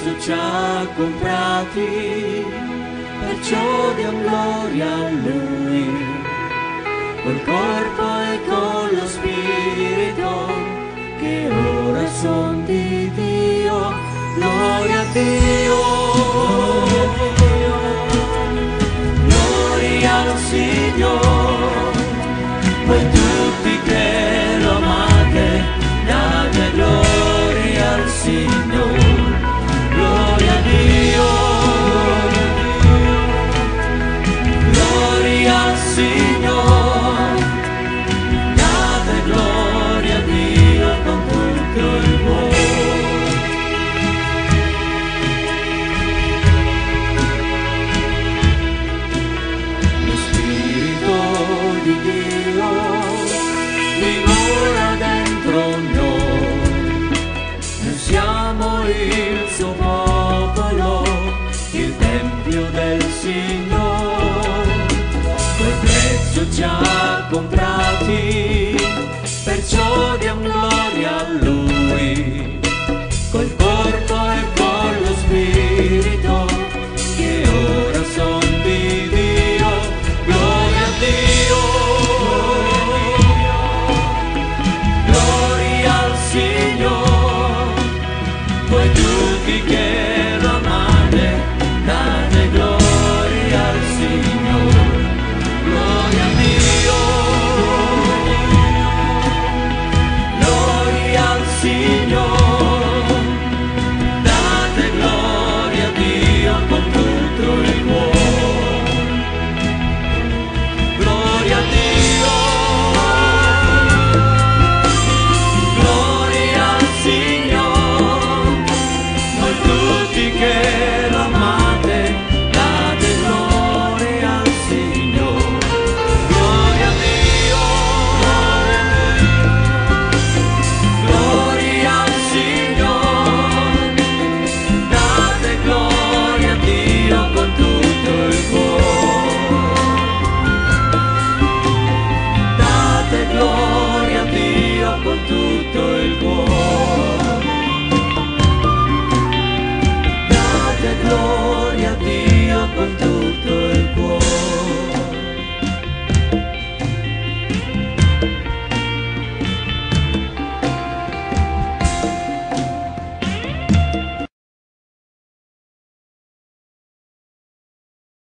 prezzo ci ha comprati, perciò diamo gloria a Lui, col corpo e con lo spirito, che ora son di Dio. Gloria a Dio, gloria al Signore, voi tutti che lo amate, date gloria al Signore. Gloria a Dio, gloria al Signore, date gloria a Dio con tutto il cuore. Lo Spirito di Dio dimora dentro noi, siamo il suo popolo, il tempio del Signore. Quel prezzo ci ha comprati, perciò diamo gloria a Lui, col corpo e con lo spirito, che ora son di Dio. Gloria a Dio, gloria al Signore, voi tutti che lo amate, date gloria al Signore. Gloria a Dio, gloria al Signore, date gloria a Dio con tutto il cuore. Gloria a Dio, gloria al Signore, voi tutti che